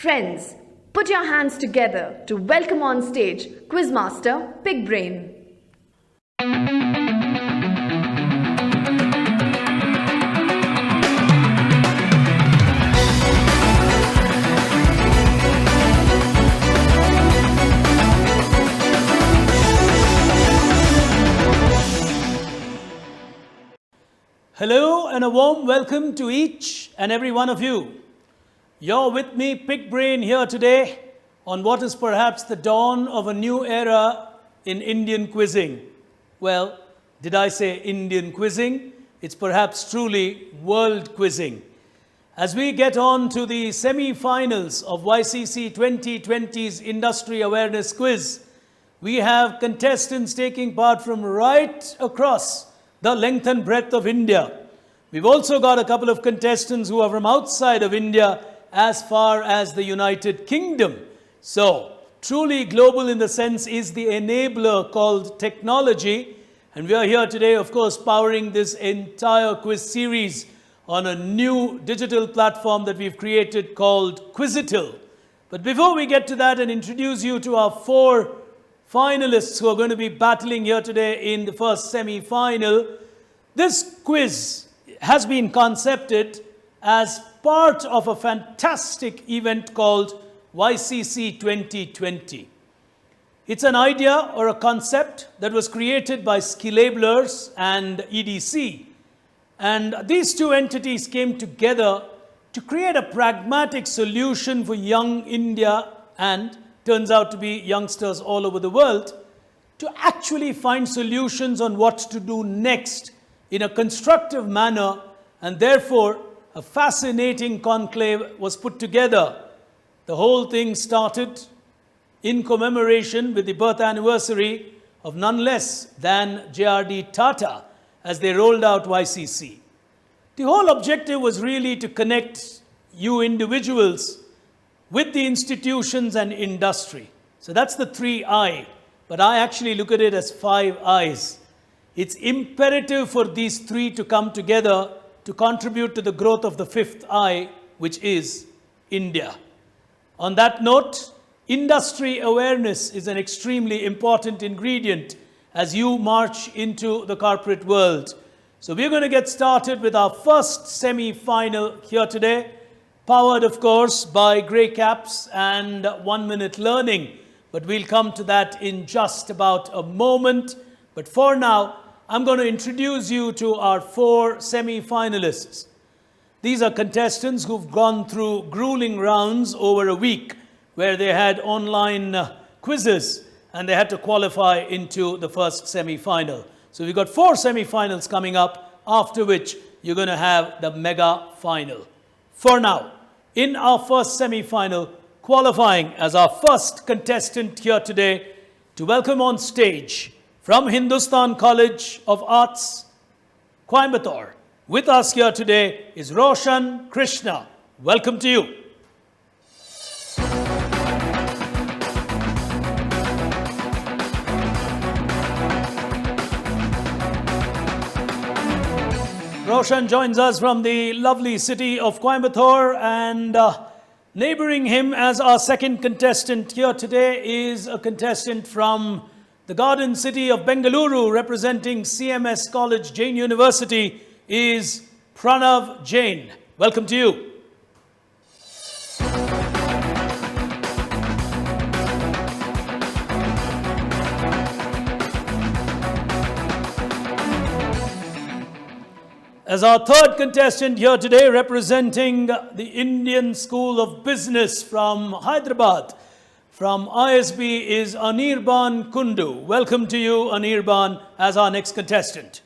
Friends, put your hands together to welcome on stage Quizmaster Pickbrain. Hello and a warm welcome to each and every one of you. You're with me, Pickbrain, here today on what is perhaps the dawn of a new era in Indian quizzing. Well, did I say Indian quizzing? It's perhaps truly world quizzing. As we get on to the semi-finals of YCC 2020's Industry Awareness Quiz, we have contestants taking part from right across the length and breadth of India. We've also got a couple of contestants who are from outside of India as far as the United Kingdom. So, truly global in the sense is the enabler called technology. And we are here today, of course, powering this entire quiz series on a new digital platform that we've created called Quizital. But before we get to that and introduce you to our four finalists who are going to be battling here today in the first semi-final, this quiz has been concepted as part of a fantastic event called YCC 2020. It's an idea or a concept that was created by Skillablers and EDC. And these two entities came together to create a pragmatic solution for young India and turns out to be youngsters all over the world to actually find solutions on what to do next in a constructive manner, and therefore a fascinating conclave was put together. The whole thing started in commemoration with the birth anniversary of none less than JRD Tata as they rolled out YCC. The whole objective was really to connect you individuals with the institutions and industry. So that's the 3I, but I actually look at it as 5 I's. It's imperative for these three to come together to contribute to the growth of the 5th I, which is India. On that note, industry awareness is an extremely important ingredient as you march into the corporate world. So we're going to get started with our first semi-final here today, powered, of course, by Grey Caps and 1 Minute Learning. But we'll come to that in just about a moment. But for now, I'm going to introduce you to our 4 semi-finalists. These are contestants who've gone through grueling rounds over a week where they had online quizzes and they had to qualify into the first semi-final. So we've got 4 semi-finals coming up, after which you're going to have the mega final. For now, in our first semi-final, qualifying as our first contestant here today, to welcome on stage from Hindustan College of Arts, Coimbatore. With us here today is Roshan Krishna. Welcome to you. Roshan joins us from the lovely city of Coimbatore, and neighboring him as our second contestant here today is a contestant from the Garden City of Bengaluru, representing CMS College, Jain University, is Pranav Jain. Welcome to you. As our third contestant here today, representing the Indian School of Business from Hyderabad, from ISB, is Anirban Kundu. Welcome to you, Anirban, as our next contestant.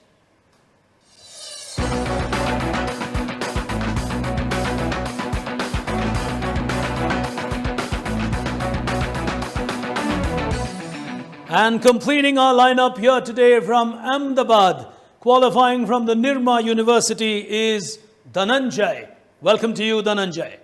And completing our lineup here today from Ahmedabad, qualifying from the Nirma University, is Dhananjay. Welcome to you, Dhananjay.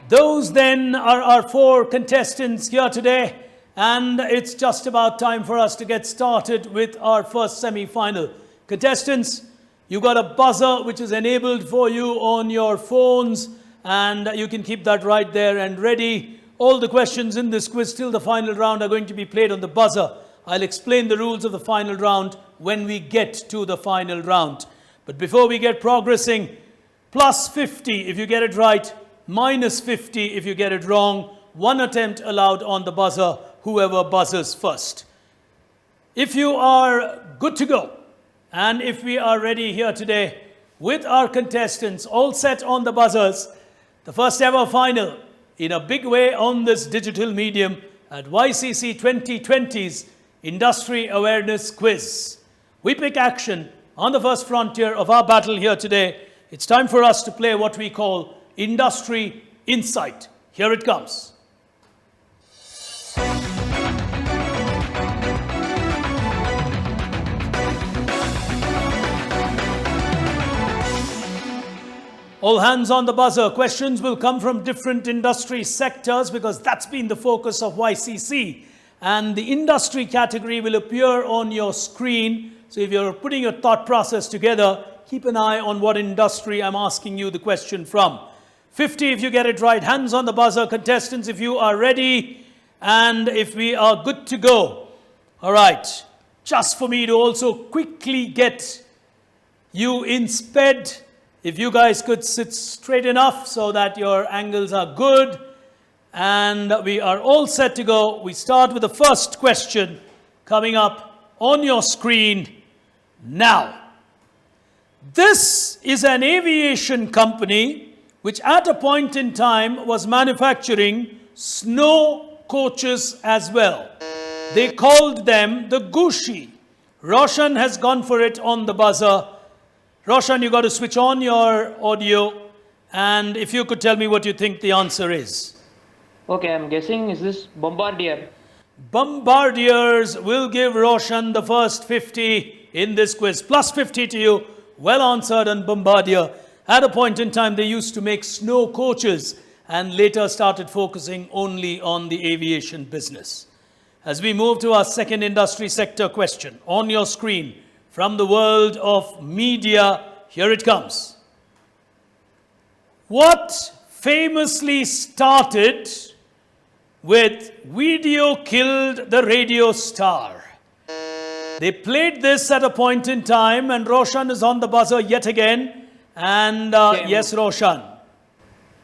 Those then are our 4 contestants here today. And it's just about time for us to get started with our first semi-final. Contestants, you got a buzzer which is enabled for you on your phones, and you can keep that right there and ready. All the questions in this quiz till the final round are going to be played on the buzzer. I'll explain the rules of the final round when we get to the final round. But before we get progressing, plus 50 if you get it right, minus 50 if you get it wrong. One attempt allowed on the buzzer, whoever buzzes first. If you are good to go, and if we are ready here today with our contestants all set on the buzzers, the first ever final in a big way on this digital medium at YCC 2020's Industry Awareness Quiz. We pick action on the first frontier of our battle here today. It's time for us to play what we call Industry Insight. Here it comes. All hands on the buzzer. Questions will come from different industry sectors because that's been the focus of YCC. And the industry category will appear on your screen. So if you're putting your thought process together, keep an eye on what industry I'm asking you the question from. 50 if you get it right. Hands on the buzzer. Contestants, if you are ready and if we are good to go. All right. Just for me to also quickly get you in sped. If you guys could sit straight enough so that your angles are good and we are all set to go. We start with the first question coming up on your screen now. This is an aviation company which at a point in time was manufacturing snow coaches as well. They called them the Gushi. Roshan has gone for it on the buzzer. Roshan, you got to switch on your audio, and if you could tell me what you think the answer is. Okay, I'm guessing is this Bombardier. Bombardiers will give Roshan the first 50 in this quiz. Plus 50 to you. Well answered on Bombardier. At a point in time, they used to make snow coaches and later started focusing only on the aviation business. As we move to our second industry sector question on your screen, from the world of media, here it comes. What famously started with "Video killed the radio star"? They played this at a point in time, and Roshan is on the buzzer yet again. And yes, Roshan.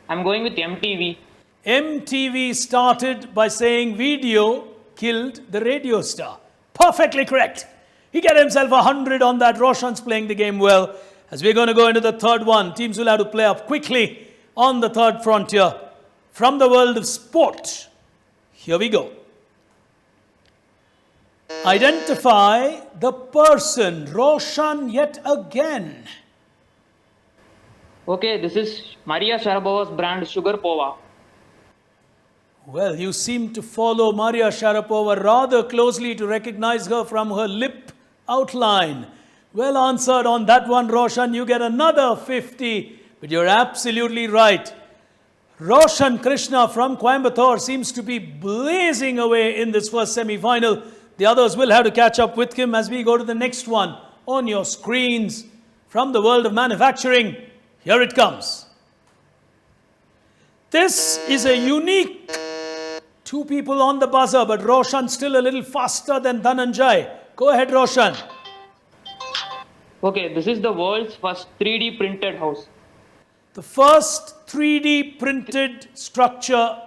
I'm going with MTV. MTV started by saying "Video killed the radio star." Perfectly correct. He got himself 100 on that. Roshan's playing the game well. As we're going to go into the third one, teams will have to play up quickly on the third frontier. From the world of sport, here we go. Identify the person. Roshan yet again. Okay, this is Maria Sharapova's brand Sugar Pova. Well, you seem to follow Maria Sharapova rather closely to recognize her from her lip outline. Well answered on that one, Roshan. You get another 50, but you're absolutely right. Roshan Krishna from Coimbatore seems to be blazing away in this first semi-final. The others will have to catch up with him as we go to the next one on your screens. From the world of manufacturing, here it comes. This is a unique two people on the buzzer, but Roshan still a little faster than Dhananjay. Go ahead, Roshan. Okay, this is the world's first 3D printed house. The first 3D printed structure,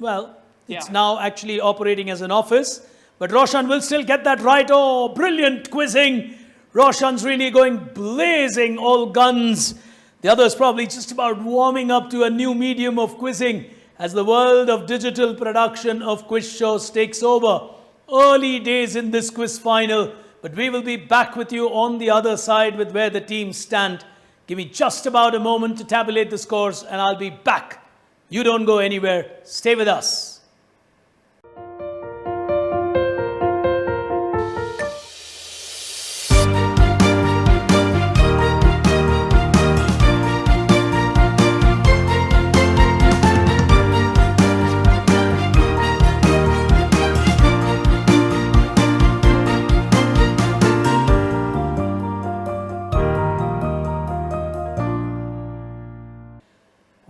well, it's now actually operating as an office, but Roshan will still get that right. Oh, brilliant quizzing. Roshan's really going blazing all guns. The others probably just about warming up to a new medium of quizzing as the world of digital production of quiz shows takes over. Early days in this quiz final, but we will be back with you on the other side with where the teams stand. Give me just about a moment to tabulate the scores and I'll be back. You don't go anywhere. Stay with us.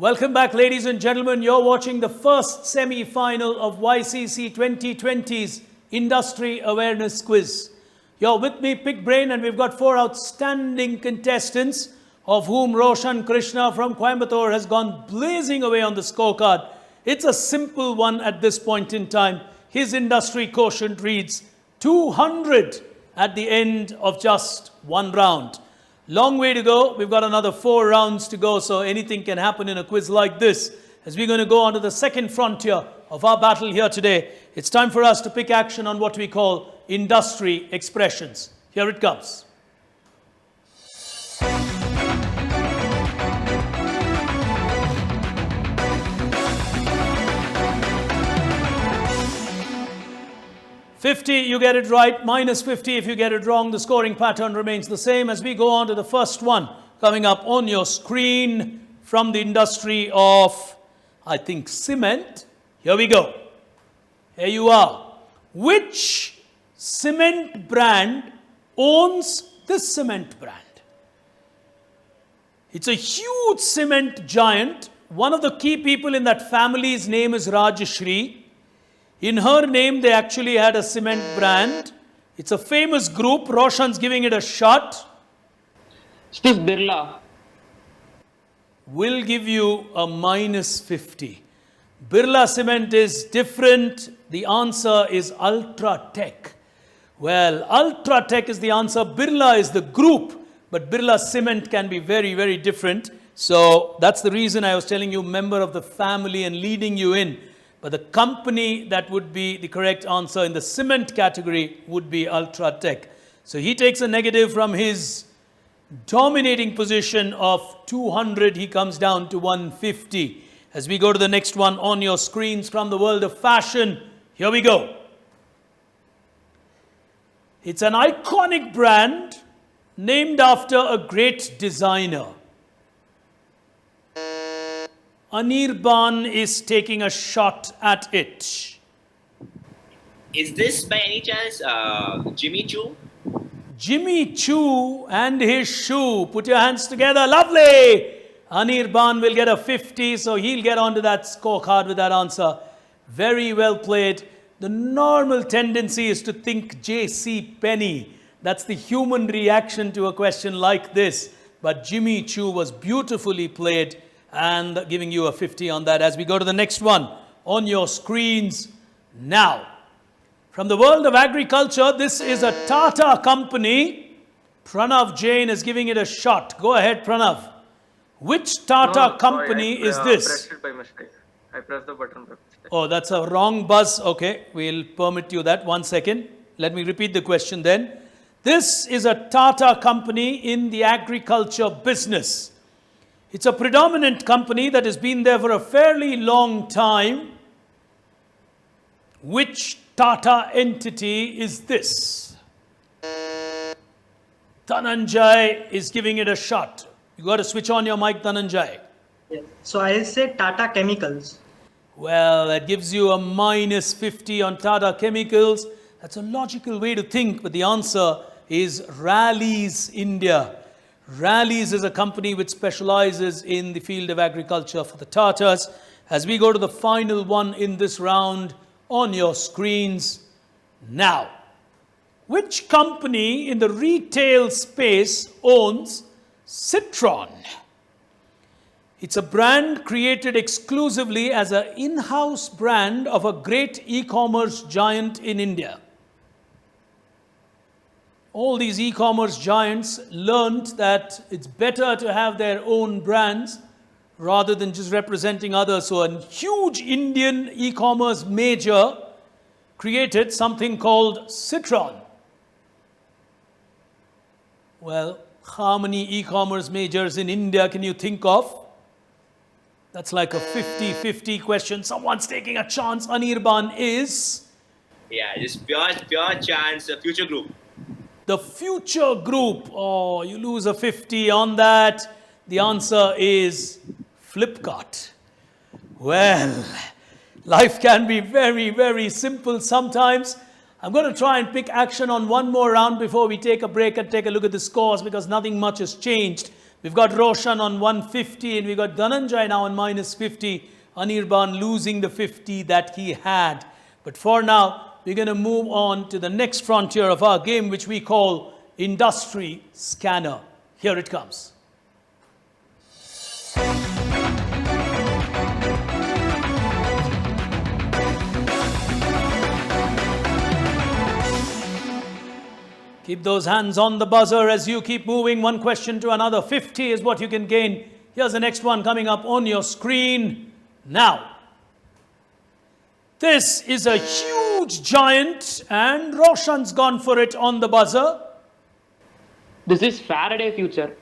Welcome back, ladies and gentlemen. You're watching the first semi-final of YCC 2020's Industry Awareness Quiz. You're with me, Pickbrain, and we've got 4 outstanding contestants, of whom Roshan Krishna from Coimbatore has gone blazing away on the scorecard. It's a simple one at this point in time. His industry quotient reads 200 at the end of just 1 round. Long way to go. We've got another 4 rounds to go, so anything can happen in a quiz like this. As we're going to go on to the second frontier of our battle here today, it's time for us to pick action on what we call industry expressions. Here it comes. $50, you get it right. Minus 50 if you get it wrong. The scoring pattern remains the same as we go on to the first one coming up on your screen from the industry of, I think, cement. Here we go. Here you are. Which cement brand owns this cement brand? It's a huge cement giant. One of the key people in that family's name is Rajashri. In her name, they actually had a cement brand. It's a famous group. Roshan's giving it a shot. Steve Birla. Will give you a minus 50. Birla Cement is different. The answer is Ultratech. Well, Ultratech is the answer. Birla is the group, but Birla Cement can be very, very different. So that's the reason I was telling you member of the family and leading you in. But the company that would be the correct answer in the cement category would be Ultratech. So he takes a negative from his dominating position of 200. He comes down to 150. As we go to the next one on your screens from the world of fashion, here we go. It's an iconic brand named after a great designer. Anirban is taking a shot at it. Is this by any chance Jimmy Choo? Jimmy Choo and his shoe. Put your hands together. Lovely. Anirban will get a 50, so he'll get onto that scorecard with that answer. Very well played. The normal tendency is to think J.C. Penney. That's the human reaction to a question like this. But Jimmy Choo was beautifully played, and giving you a 50 on that. As we go to the next one on your screens now. From the world of agriculture, this is a Tata company. Pranav Jain is giving it a shot. Go ahead, Pranav. Which Tata company is this? I pressed it by mistake. I pressed the button by mistake. Oh, that's a wrong buzz. Okay, we'll permit you that. 1 second. Let me repeat the question then. This is a Tata company in the agriculture business. It's a predominant company that has been there for a fairly long time. Which Tata entity is this? Dhananjay is giving it a shot. You got to switch on your mic, Dhananjay. Yeah. So I say Tata Chemicals. Well, that gives you a minus 50 on Tata Chemicals. That's a logical way to think, but the answer is Rallies India. Rallies is a company which specializes in the field of agriculture for the Tatas. As we go to the final one in this round on your screens now. Which company in the retail space owns Citron? It's a brand created exclusively as an in-house brand of a great e-commerce giant in India. All these e-commerce giants learned that it's better to have their own brands rather than just representing others. So a huge Indian e-commerce major created something called Citron. Well, how many e-commerce majors in India can you think of? That's like a 50-50 question. Someone's taking a chance. Anirban is? Yeah, just pure chance. Future Group. The Future Group. Oh, you lose a 50 on that. The answer is Flipkart. Well, life can be very, very simple sometimes. I'm going to try and pick action on one more round before we take a break and take a look at the scores, because nothing much has changed. We've got Roshan on 150 and we've got Dhananjay now on minus 50. Anirban losing the 50 that he had. But for now, we're going to move on to the next frontier of our game, which we call Industry Scanner. Here it comes. Keep those hands on the buzzer as you keep moving one question to another. 50 is what you can gain. Here's the next one coming up on your screen now. This is a huge giant and Roshan's gone for it on the buzzer. This is Faraday Future.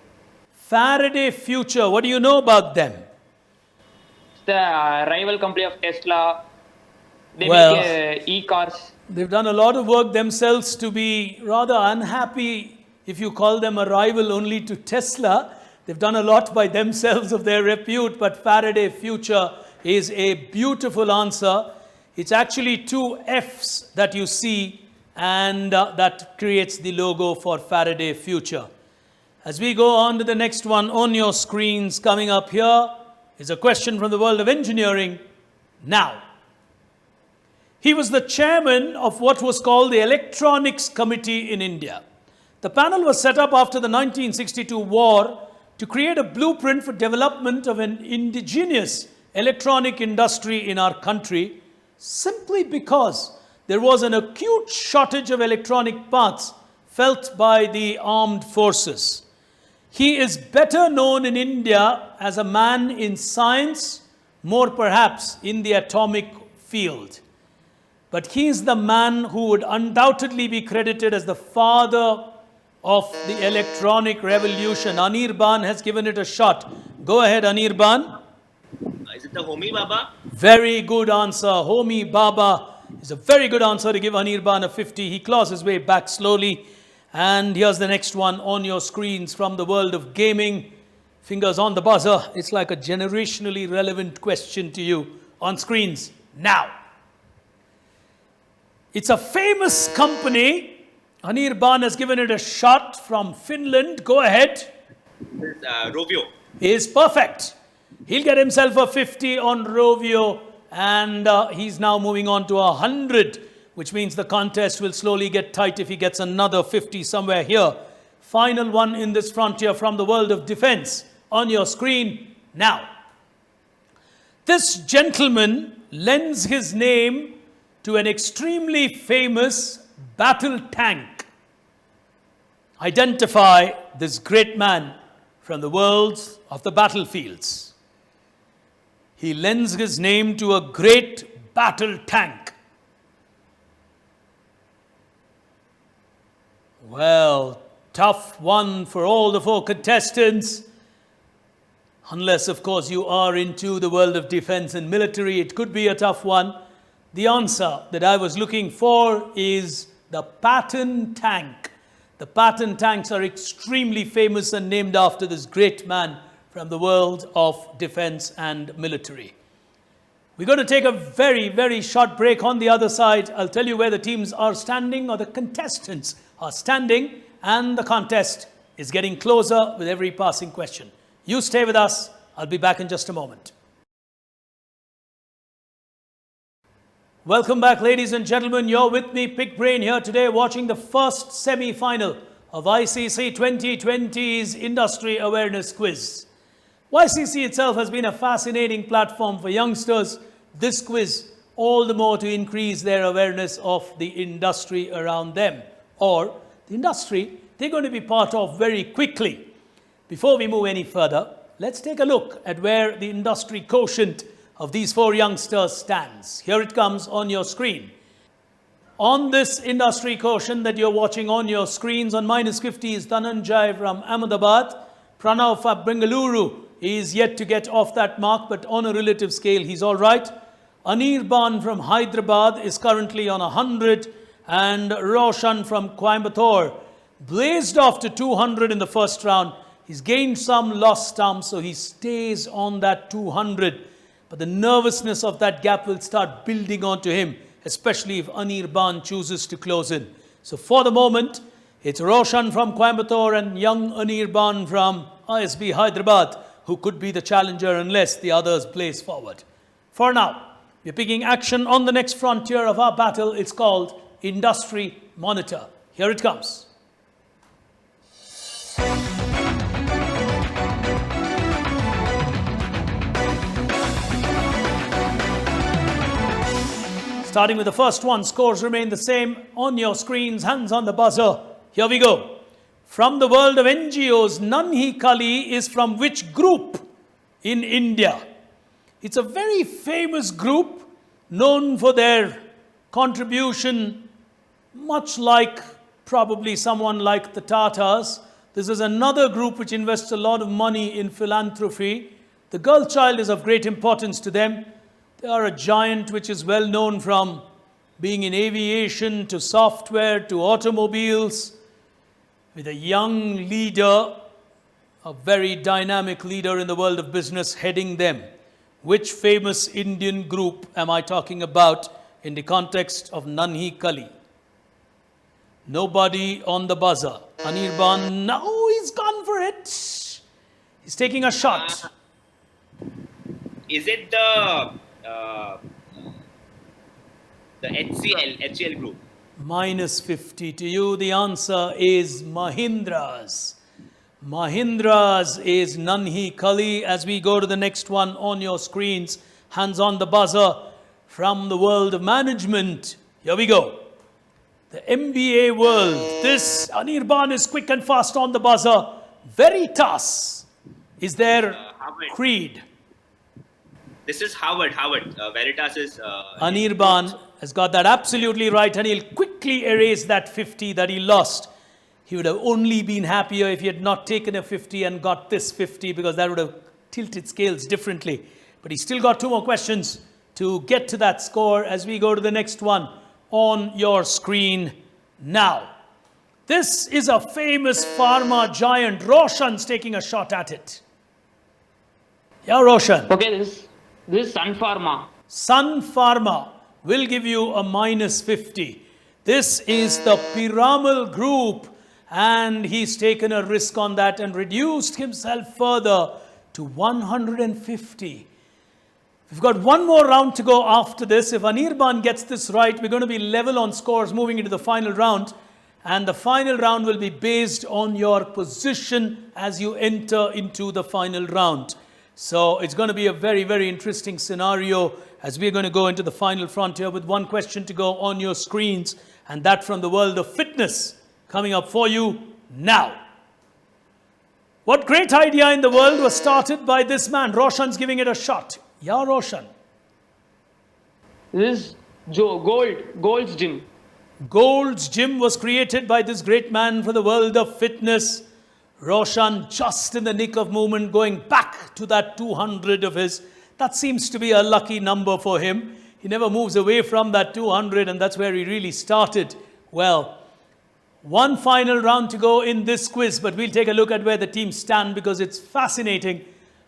Faraday Future, what do you know about them? It's the rival company of Tesla. They Well, make e-cars. They've done a lot of work themselves to be rather unhappy if you call them a rival only to Tesla. They've done a lot by themselves of their repute, but Faraday Future is a beautiful answer. It's actually two F's that you see, and that creates the logo for Faraday Future. As we go on to the next one on your screens, coming up here is a question from the world of engineering now. He was the chairman of what was called the Electronics Committee in India. The panel was set up after the 1962 war to create a blueprint for development of an indigenous electronic industry in our country, simply because there was an acute shortage of electronic parts felt by the armed forces. He is better known in India as a man in science, more perhaps in the atomic field. But he is the man who would undoubtedly be credited as the father of the electronic revolution. Anirban has given it a shot. Go ahead, Anirban. Is it the Homi Baba? Very good answer. Homi Baba is a very good answer to give Anirban a 50. He claws his way back slowly. And here's the next one on your screens from the world of gaming. Fingers on the buzzer. It's like a generationally relevant question to you on screens now. It's a famous company. Anirban has given it a shot from Finland. Go ahead. Rovio. Is perfect. He'll get himself a 50 on Rovio, and he's now moving on to 100, which means the contest will slowly get tight if he gets another 50 somewhere here. Final one in this frontier from the world of defense on your screen now. This gentleman lends his name to an extremely famous battle tank. Identify this great man from the world of the battlefields. He lends his name to a great battle tank. Well, tough one for all the four contestants. Unless, of course, you are into the world of defense and military, it could be a tough one. The answer that I was looking for is the Patton tank. The Patton tanks are extremely famous and named after this great man from the world of defense and military. We're going to take a very, very short break. On the other side, I'll tell you where the teams are standing, or the contestants are standing, and the contest is getting closer with every passing question. You stay with us. I'll be back in just a moment. Welcome back, ladies and gentlemen. You're with me, Pickbrain, here today watching the first semi-final of YCC 2020's Industry Awareness Quiz. YCC itself has been a fascinating platform for youngsters. This quiz, all the more to increase their awareness of the industry around them, or the industry they're going to be part of very quickly. Before we move any further, let's take a look at where the industry quotient of these four youngsters stands. Here it comes on your screen. On this industry quotient that you're watching on your screens, on minus 50 is Dhananjay from Ahmedabad. Pranav from Bengaluru is yet to get off that mark, but on a relative scale, he's all right. Anirban from Hyderabad is currently on 100, and Roshan from Coimbatore blazed off to 200 in the first round. He's gained some, lost some, so he stays on that 200. But the nervousness of that gap will start building onto him, especially if Anirban chooses to close in. So for the moment, it's Roshan from Coimbatore and young Anirban from ISB Hyderabad, who could be the challenger unless the others blaze forward. For now, we're picking action on the next frontier of our battle. It's called Industry Monitor. Here it comes. Starting with the first one, scores remain the same on your screens, hands on the buzzer. Here we go. From the world of NGOs, Nanhi Kali is from which group in India? It's a very famous group known for their contribution, much like probably someone like the Tatars. This is another group which invests a lot of money in philanthropy. The girl child is of great importance to them. They are a giant which is well known from being in aviation to software to automobiles, with a young leader, a very dynamic leader in the world of business heading them. Which famous Indian group am I talking about in the context of Nanhi Kali? Nobody on the buzzer. Anirban, no, he's gone for it. He's taking a shot. Is it the HCL group? Minus 50 to you. The answer is Mahindra's. Mahindra's is Nanhi Kali. As we go to the next one on your screens, hands on the buzzer, from the world of management. Here we go. The MBA world. This Anirban is quick and fast on the buzzer. Veritas is their creed. This is Harvard. Veritas is... Anirban has got that absolutely right, and he'll quickly erase that 50 that he lost. He would have only been happier if he had not taken a 50 and got this 50, because that would have tilted scales differently. But he's still got two more questions to get to that score as we go to the next one on your screen now. This is a famous pharma giant. Roshan's taking a shot at it. Yeah, Roshan. Okay, this is Sun Pharma. Sun Pharma will give you a minus 50. This is the Piramal group, and he's taken a risk on that and reduced himself further to 150. We've got one more round to go after this. If Anirban gets this right, we're going to be level on scores moving into the final round. And the final round will be based on your position as you enter into the final round. So it's going to be a very, very interesting scenario as we're going to go into the final frontier with one question to go on your screens, and that from the world of fitness coming up for you now. What great idea in the world was started by this man? Roshan's giving it a shot. Yeah, Roshan. This is Gold's Gym. Gold's Gym was created by this great man for the world of fitness. Roshan just in the nick of movement, going back to that 200 of his. That seems to be a lucky number for him. He never moves away from that 200, and that's where he really started. Well, one final round to go in this quiz, but we'll take a look at where the teams stand because it's fascinating.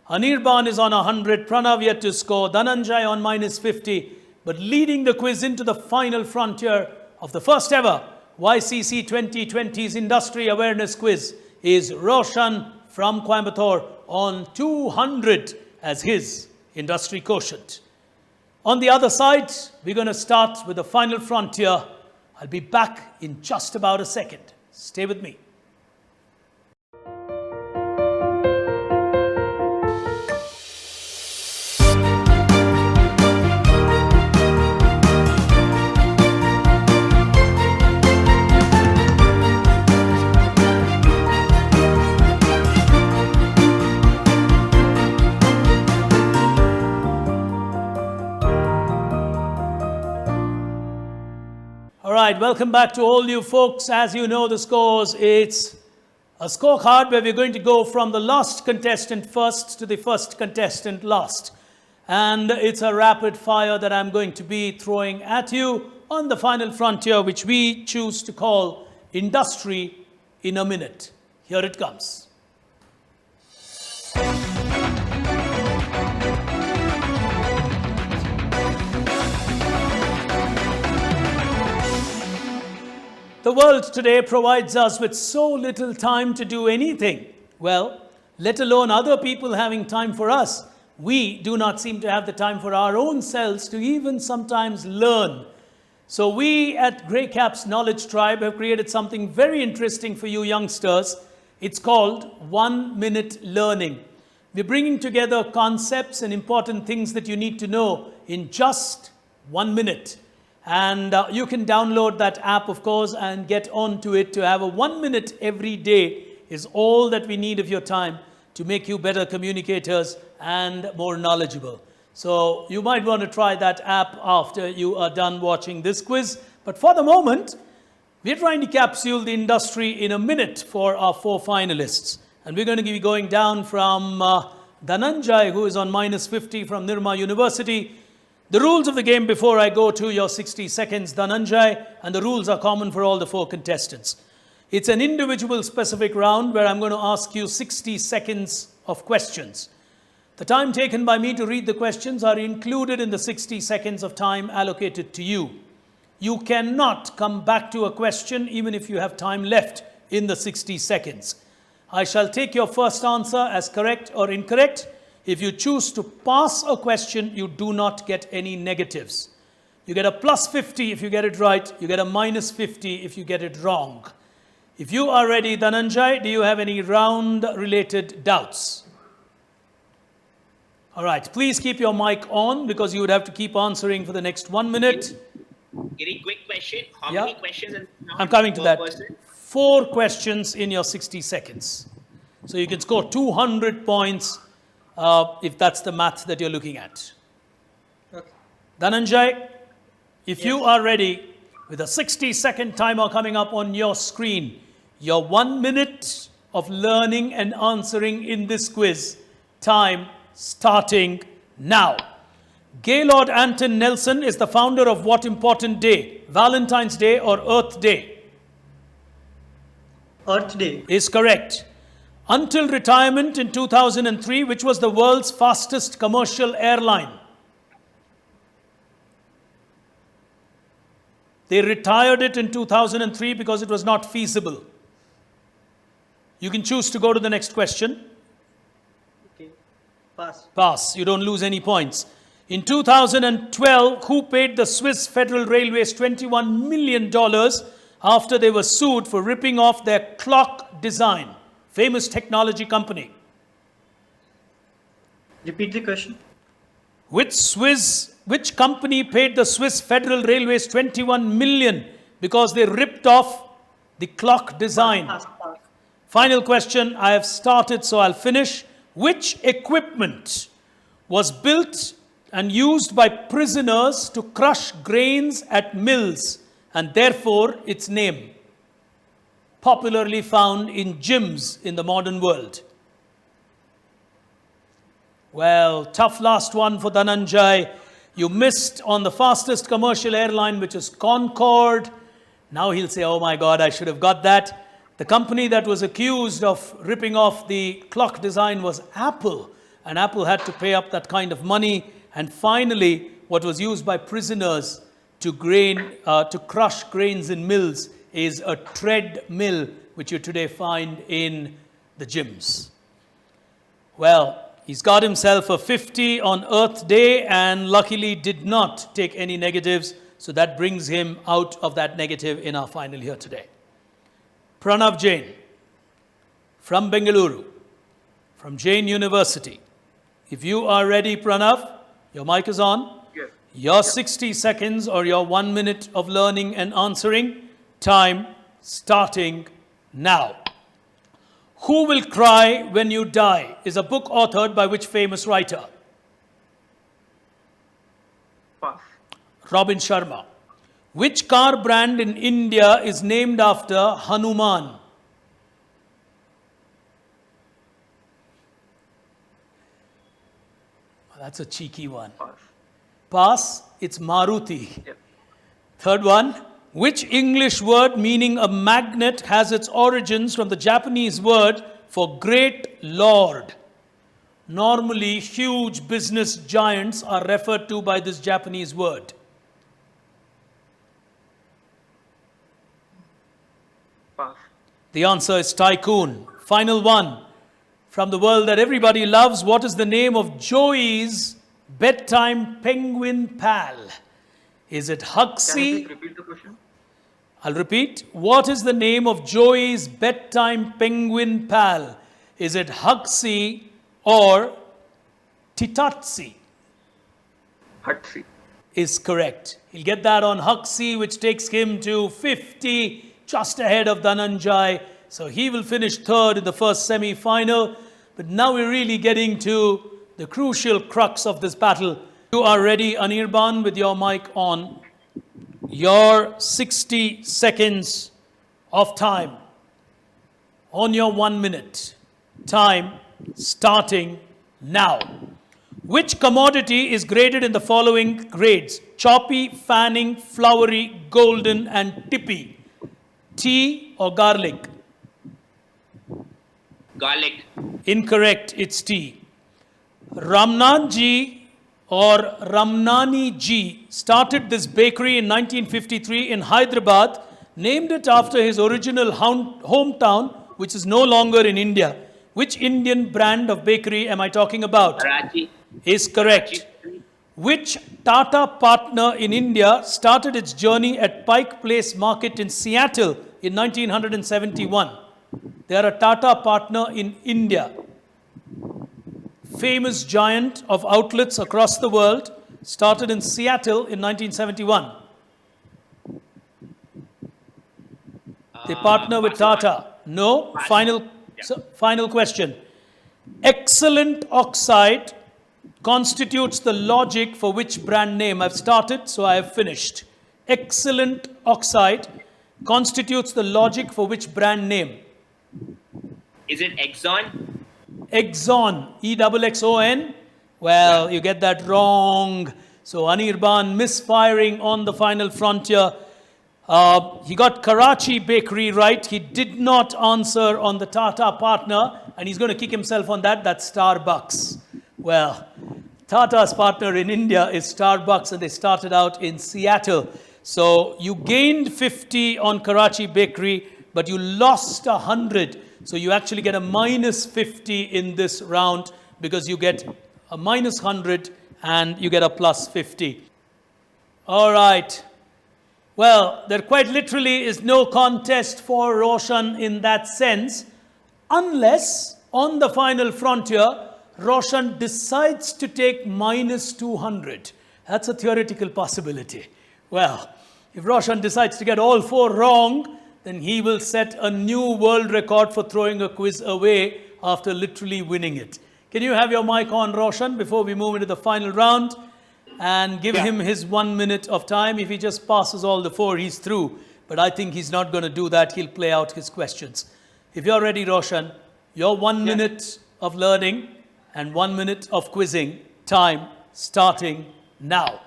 Anirban is on 100, Pranav yet to score, Dhananjay on minus 50, but leading the quiz into the final frontier of the first ever YCC 2020's Industry Awareness Quiz is Roshan from Coimbatore on 200 as his industry quotient. On the other side, we're going to start with the final frontier. I'll be back in just about a second. Stay with me. All right, welcome back to all you folks. As you know the scores, it's a scorecard where we're going to go from the last contestant first to the first contestant last. And it's a rapid fire that I'm going to be throwing at you on the final frontier, which we choose to call Industry in a Minute. Here it comes. The world today provides us with so little time to do anything. Well, let alone other people having time for us. We do not seem to have the time for our own selves to even sometimes learn. So we at Grey Cap's Knowledge Tribe have created something very interesting for you youngsters. It's called 1 Minute Learning. We're bringing together concepts and important things that you need to know in just 1 minute. And you can download that app, of course, and get onto it. To have a 1 minute every day is all that we need of your time to make you better communicators and more knowledgeable. So you might want to try that app after you are done watching this quiz. But for the moment, we're trying to capsule the industry in a minute for our 4 finalists. And we're going to be going down from Dhananjay, who is on minus 50 from Nirma University. The rules of the game before I go to your 60 seconds, Dhananjay, and the rules are common for all the 4 contestants. It's an individual specific round where I'm going to ask you 60 seconds of questions. The time taken by me to read the questions are included in the 60 seconds of time allocated to you. You cannot come back to a question even if you have time left in the 60 seconds. I shall take your first answer as correct or incorrect. If you choose to pass a question, you do not get any negatives. You get a plus 50 if you get it right. You get a minus 50 if you get it wrong. If you are ready, Dhananjay, do you have any round-related doubts? All right, please keep your mic on because you would have to keep answering for the next 1 minute. Very quick question. How Yeah. many questions? I'm coming to per that. person? 4 questions in your 60 seconds. So you can score 200 points if that's the math that you're looking at. Okay. Dhananjay, if you are ready, with a 60-second timer coming up on your screen, your 1 minute of learning and answering in this quiz, time starting now. Gaylord Anton Nelson is the founder of what important day? Valentine's Day or Earth Day? Earth Day. Is correct. Until retirement in 2003, which was the world's fastest commercial airline? They retired it in 2003 because it was not feasible. You can choose to go to the next question. Okay. Pass. Pass. You don't lose any points. In 2012, who paid the Swiss Federal Railways $21 million after they were sued for ripping off their clock design? Famous technology company. Repeat the question. Which company paid the Swiss Federal Railways 21 million because they ripped off the clock design? Pass. Final question. I have started, so I'll finish. Which equipment was built and used by prisoners to crush grains at mills, and therefore its name? Popularly found in gyms in the modern world. Well, tough last one for Dhananjay. You missed on the fastest commercial airline, which is Concorde. Now he'll say, oh my God, I should have got that. The company that was accused of ripping off the clock design was Apple. And Apple had to pay up that kind of money. And finally, what was used by prisoners to crush grains in mills is a treadmill, which you today find in the gyms. Well, he's got himself a 50 on Earth Day and luckily did not take any negatives. So that brings him out of that negative in our final here today. Pranav Jain from Bengaluru, from Jain University. If you are ready, Pranav, your mic is on. Yes. Your 60 seconds or your 1 minute of learning and answering, time starting now. Who Will Cry When You Die is a book authored by which famous writer? Pass. Robin Sharma. Which car brand in India is named after Hanuman? That's a cheeky one. Pass. Pass, it's Maruti. Yep. Third one, which English word meaning a magnet has its origins from the Japanese word for great lord? Normally, huge business giants are referred to by this Japanese word. Pass. The answer is tycoon. Final one. from the world that everybody loves. What is the name of Joey's bedtime penguin pal? Is it Can you Huxley? please repeat the question? I'll repeat. What is the name of Joey's bedtime penguin pal? Is it Huxley or Titatsi? Huxley. Is correct. He'll get that on Huxley, which takes him to 50, just ahead of Dhananjay. So he will finish third in the first semi-final. But now we're really getting to the crucial crux of this battle. You are ready, Anirban, with your mic on. Your 60 seconds of time on your 1 minute. Time starting now. Which commodity is graded in the following grades? Choppy, fanning, floury, golden, and tippy. Tea or garlic? Garlic. Incorrect, it's tea. Ramnanji or Ramnani ji started this bakery in 1953 in Hyderabad, named it after his original hometown, which is no longer in India. Which Indian brand of bakery am I talking about? Karachi. Is correct. Which Tata partner in India started its journey at Pike Place Market in Seattle in 1971? They are a Tata partner in India. Famous giant of outlets across the world, started in Seattle in 1971. They partner with Tata. No. Final question. Excellent oxide constitutes the logic for which brand name? I've started, so I have finished. Excellent oxide constitutes the logic for which brand name? Is it Exxon? Exxon, E-X-X-O-N. Well, you get that wrong. So Anirban misfiring on the final frontier. He got Karachi Bakery right. He did not answer on the Tata partner, and he's going to kick himself on that. That's Starbucks. Well, Tata's partner in India is Starbucks, and they started out in Seattle. So you gained 50 on Karachi Bakery, but you lost 100. So you actually get a minus 50 in this round because you get a minus 100 and you get a plus 50. All right. Well, there quite literally is no contest for Roshan in that sense, unless on the final frontier, Roshan decides to take minus 200. That's a theoretical possibility. Well, if Roshan decides to get all four wrong, then he will set a new world record for throwing a quiz away after literally winning it. Can you have your mic on, Roshan, before we move into the final round? And give him his 1 minute of time. If he just passes all the four, he's through. But I think he's not going to do that. He'll play out his questions. If you're ready, Roshan, your 1 minute of learning and 1 minute of quizzing. Time starting now.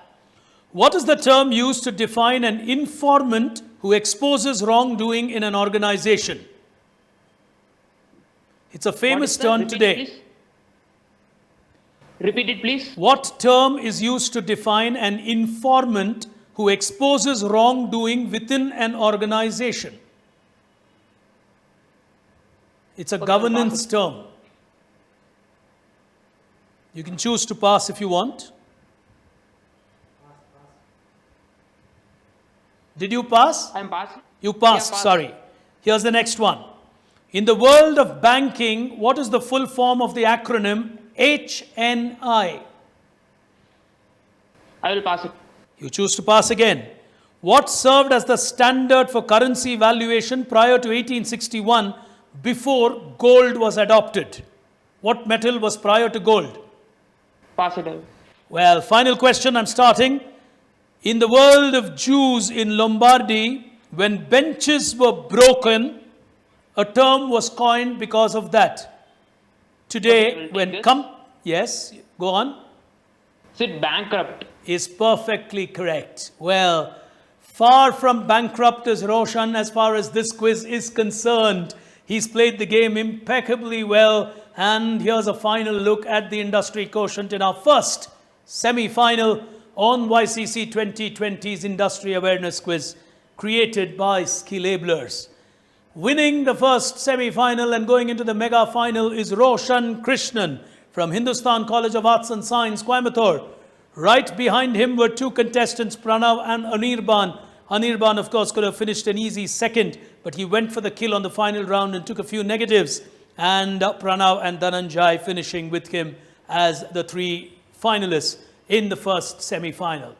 What is the term used to define an informant who exposes wrongdoing in an organization? It's a famous term today. Repeat it, please. What term is used to define an informant who exposes wrongdoing within an organization? It's a governance term. You can choose to pass if you want. Did you pass? I'm passing. You passed, Yeah, sorry. Here's the next one. In the world of banking, what is the full form of the acronym HNI? I will pass it. You choose to pass again. What served as the standard for currency valuation prior to 1861 before gold was adopted? What metal was prior to gold? Pass it. Well, final question, I'm starting. In the world of Jews in Lombardy, when benches were broken, a term was coined because of that. Today, when yes, go on. Is it bankrupt? Is perfectly correct. Well, far from bankrupt is Roshan as far as this quiz is concerned. He's played the game impeccably well. And here's a final look at the industry quotient in our first semi-final on YCC 2020's Industry Awareness Quiz, created by Skillablers. Winning the first semi-final and going into the mega final is Roshan Krishnan from Hindustan College of Arts and Science, Coimbatore. Right behind him were two contestants, Pranav and Anirban. Anirban, of course, could have finished an easy second, but he went for the kill on the final round and took a few negatives. And Pranav and Dhananjay finishing with him as the three finalists in the first semi-final.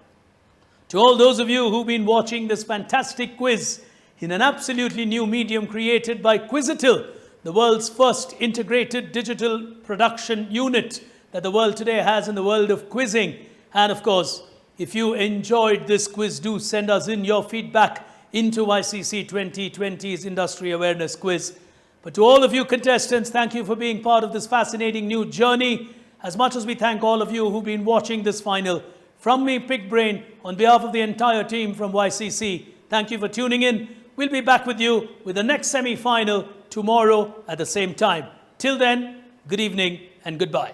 To all those of you who've been watching this fantastic quiz in an absolutely new medium created by Quizitil, the world's first integrated digital production unit that the world today has in the world of quizzing. And of course, if you enjoyed this quiz, do send us in your feedback into YCC 2020's Industry Awareness Quiz. But to all of you contestants, thank you for being part of this fascinating new journey. As much as we thank all of you who've been watching this final, from me, Pickbrain, on behalf of the entire team from YCC, thank you for tuning in. We'll be back with you with the next semi-final tomorrow at the same time. Till then, good evening and goodbye.